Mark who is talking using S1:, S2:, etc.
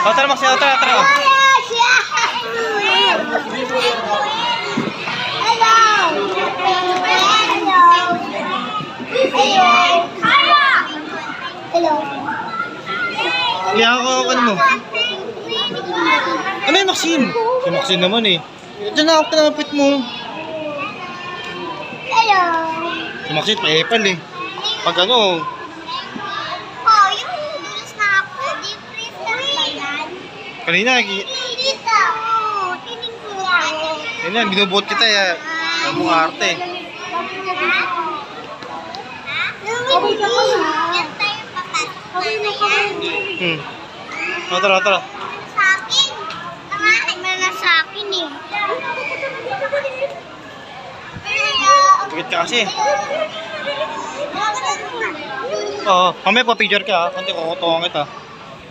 S1: O, tara, Max. Tara, tara.
S2: Hello.
S1: Iyan ko, ano mo? Ano yung Maxine? Si Maxine naman eh. Diyan na ako pinapit mo.
S2: Hello.
S1: Si Maxine, pa-epal eh. Pag ano,
S2: Oh, yung dulas na ako. Deep freeze na ba yan?
S1: kanina,
S2: Dito. Tinig ko yan.
S1: kanina, binubuot kita eh. Ang mong arte.
S2: Yan tayo papasok na yan.
S1: O, tara, tara.
S2: Sa akin. Nangahay mo na sa akin eh.
S1: Pikit ka kasi. Oo, mamaya pa picture ka ha. Kunti kukutukan kita.